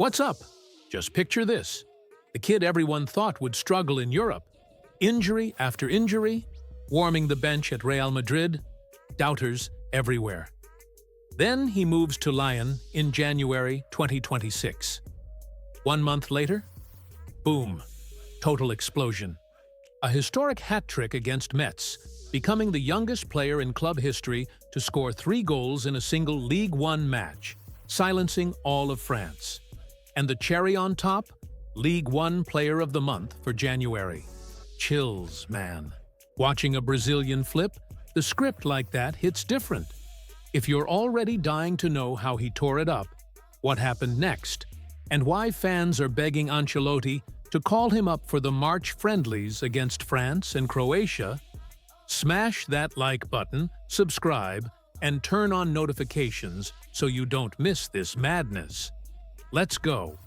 What's up? Just picture this. The kid everyone thought would struggle in Europe. Injury after injury, warming the bench at Real Madrid, doubters everywhere. Then he moves to Lyon in January 2026. 1 month later, boom, total explosion. A historic hat trick against Metz, becoming the youngest player in club history to score 3 goals in a single Ligue 1 match, silencing all of France. And the cherry on top? Ligue 1 Player of the Month for January. Chills, man. Watching a Brazilian flip, the script like that hits different. If you're already dying to know how he tore it up, what happened next, and why fans are begging Ancelotti to call him up for the March friendlies against France and Croatia, smash that like button, subscribe, and turn on notifications so you don't miss this madness. Let's go.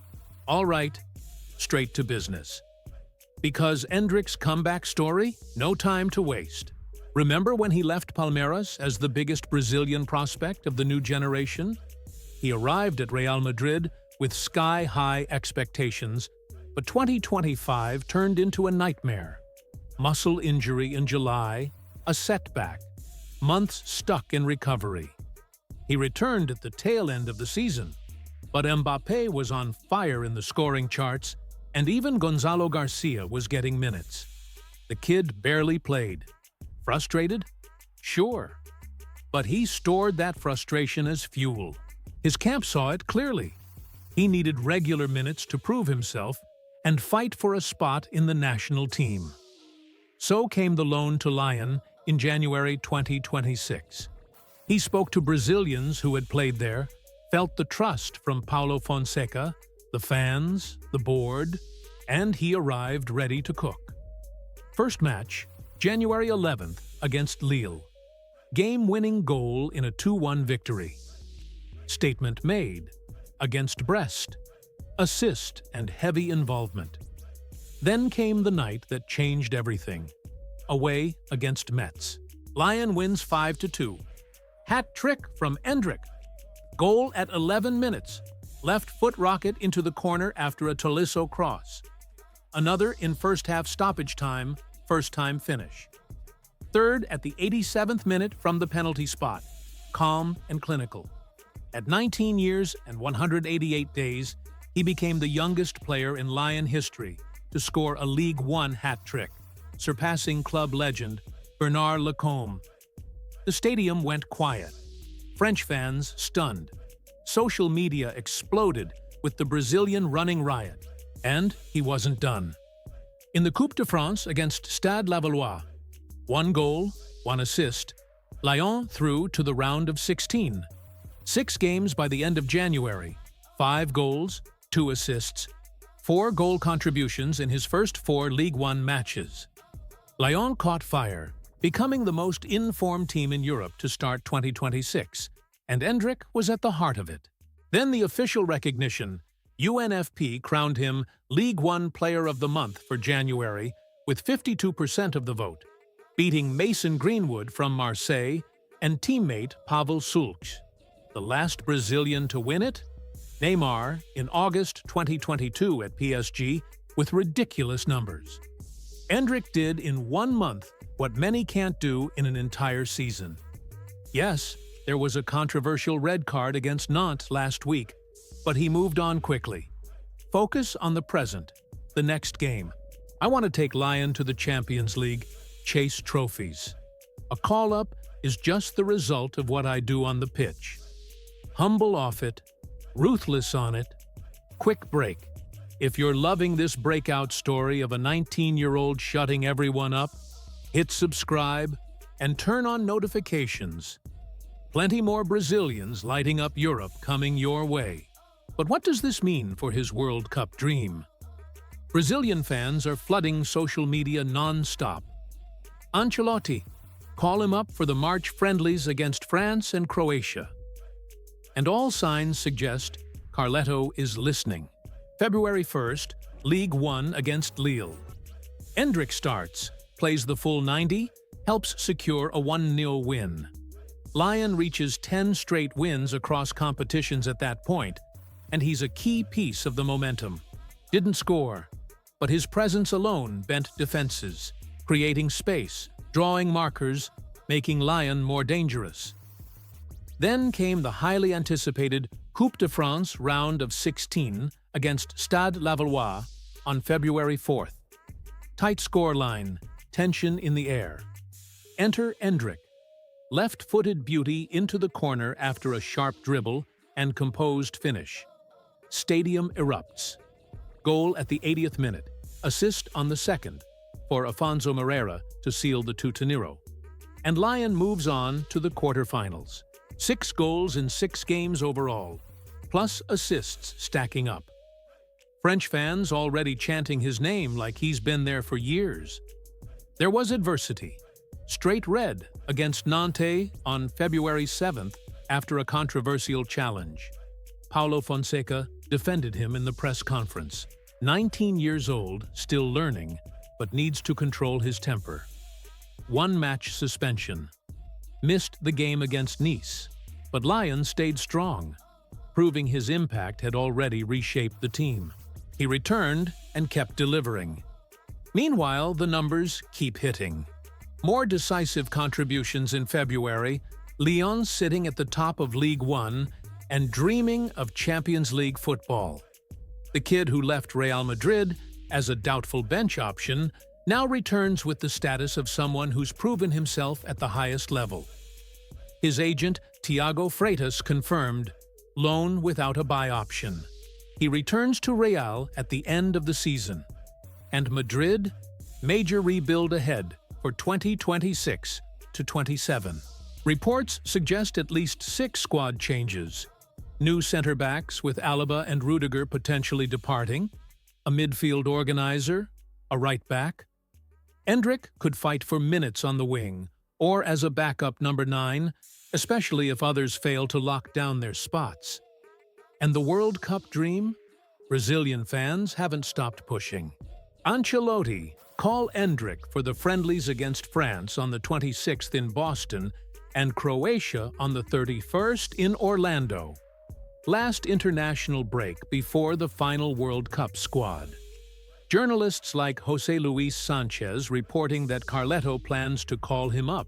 All right, straight to business. Because Endrick's comeback story? No time to waste. Remember when he left Palmeiras as the biggest Brazilian prospect of the new generation? He arrived at Real Madrid with sky-high expectations, but 2025 turned into a nightmare. Muscle injury in July, a setback, months stuck in recovery. He returned at the tail end of the season, but Mbappé was on fire in the scoring charts, and even Gonzalo Garcia was getting minutes. The kid barely played. Frustrated? Sure. But he stored that frustration as fuel. His camp saw it clearly. He needed regular minutes to prove himself and fight for a spot in the national team. So came the loan to Lyon in January 2026. He spoke to Brazilians who had played there, felt the trust from Paulo Fonseca, the fans, the board, and he arrived ready to cook. First match, January 11th against Lille. Game-winning goal in a 2-1 victory. Statement made against Brest. Assist and heavy involvement. Then came the night that changed everything. Away against Metz. Lyon wins 5-2. Hat trick from Endrick. Goal at 11 minutes. Left foot rocket into the corner after a Tolisso cross. Another in first half stoppage time, first time finish. Third at the 87th minute from the penalty spot. Calm and clinical. At 19 years and 188 days, he became the youngest player in Lyon history to score a Ligue 1 hat trick, surpassing club legend Bernard Lacombe. The stadium went quiet. French fans stunned. Social media exploded with the Brazilian running riot. And he wasn't done. In the Coupe de France against Stade Lavallois, 1 goal, 1 assist, Lyon through to the round of 16. 6 games by the end of January, 5 goals, 2 assists, 4 goal contributions in his first 4 Ligue 1 matches. Lyon caught fire, becoming the most informed team in Europe to start 2026, and Endrick was at the heart of it. Then the official recognition. UNFP crowned him Ligue 1 Player of the Month for January with 52% of the vote, beating Mason Greenwood from Marseille and teammate Pavel Sulch. The last Brazilian to win it? Neymar in August 2022 at PSG with ridiculous numbers. Endrick did in 1 month what many can't do in an entire season. Yes, there was a controversial red card against Nantes last week, but he moved on quickly. Focus on the present, the next game. I want to take Lyon to the Champions League, chase trophies. A call-up is just the result of what I do on the pitch. Humble off it, ruthless on it, quick break. If you're loving this breakout story of a 19-year-old shutting everyone up, hit subscribe and turn on notifications. Plenty more Brazilians lighting up Europe coming your way. But what does this mean for his World Cup dream? Brazilian fans are flooding social media non-stop. Ancelotti, call him up for the March friendlies against France and Croatia. And all signs suggest Carletto is listening. February 1st, Ligue 1 against Lille. Endrick starts, plays the full 90, helps secure a 1-0 win. Lyon reaches 10 straight wins across competitions at that point, and he's a key piece of the momentum. Didn't score, but his presence alone bent defenses, creating space, drawing markers, making Lyon more dangerous. Then came the highly anticipated Coupe de France round of 16 against Stade Lavallois on February 4th. Tight scoreline, tension in the air. Enter Endrick, left-footed beauty into the corner after a sharp dribble and composed finish. Stadium erupts. Goal at the 80th minute, assist on the 2nd for Afonso Moreira to seal the 2-0. And Lyon moves on to the quarterfinals. 6 goals in 6 games overall, plus assists stacking up. French fans already chanting his name like he's been there for years. There was adversity. Straight red against Nantes on February 7th after a controversial challenge. Paulo Fonseca defended him in the press conference. 19 years old, still learning, but needs to control his temper. 1-match suspension. Missed the game against Nice, but Lyon stayed strong, proving his impact had already reshaped the team. He returned and kept delivering. Meanwhile, the numbers keep hitting. More decisive contributions in February, Lyon sitting at the top of Ligue 1 and dreaming of Champions League football. The kid who left Real Madrid as a doubtful bench option now returns with the status of someone who's proven himself at the highest level. His agent, Thiago Freitas, confirmed, loan without a buy option. He returns to Real at the end of the season. And Madrid, major rebuild ahead for 2026 to 27. Reports suggest at least 6 squad changes. New centre-backs with Alaba and Rudiger potentially departing, a midfield organizer, a right-back. Endrick could fight for minutes on the wing, or as a backup number 9, especially if others fail to lock down their spots. And the World Cup dream? Brazilian fans haven't stopped pushing. Ancelotti, call Endrick for the friendlies against France on the 26th in Boston and Croatia on the 31st in Orlando. Last international break before the final World Cup squad. Journalists like José Luis Sanchez reporting that Carleto plans to call him up.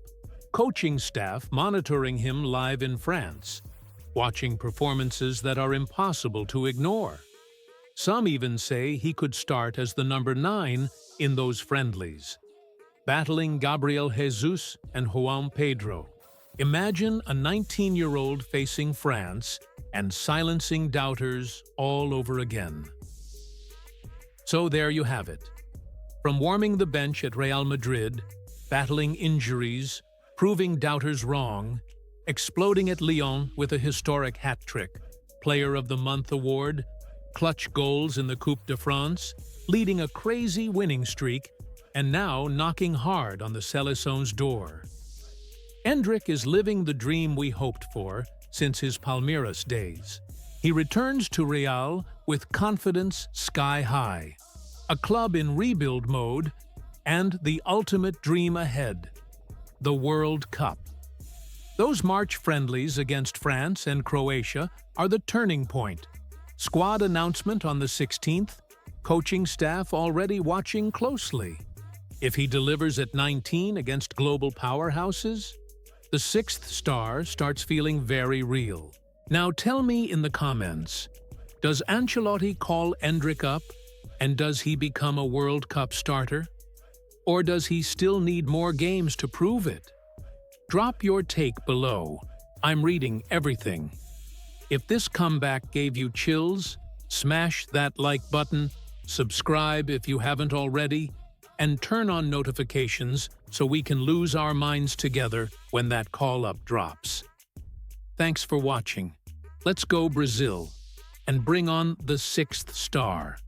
Coaching staff monitoring him live in France, watching performances that are impossible to ignore. Some even say he could start as the number 9 in those friendlies, battling Gabriel Jesus and João Pedro. Imagine a 19-year-old facing France and silencing doubters all over again. So there you have it. From warming the bench at Real Madrid, battling injuries, proving doubters wrong, exploding at Lyon with a historic hat-trick, Player of the Month award, clutch goals in the Coupe de France, leading a crazy winning streak, and now knocking hard on the Célesson's door. Endrick is living the dream we hoped for since his Palmeiras days. He returns to Real with confidence sky high, a club in rebuild mode, and the ultimate dream ahead, the World Cup. Those March friendlies against France and Croatia are the turning point. Squad announcement on the 16th, coaching staff already watching closely. If he delivers at 19 against global powerhouses, the 6th star starts feeling very real. Now tell me in the comments, does Ancelotti call Endrick up, and does he become a World Cup starter? Or does he still need more games to prove it? Drop your take below. I'm reading everything. If this comeback gave you chills, smash that like button, subscribe if you haven't already, and turn on notifications so we can lose our minds together when that call-up drops. Thanks for watching. Let's go Brazil and bring on the 6th star.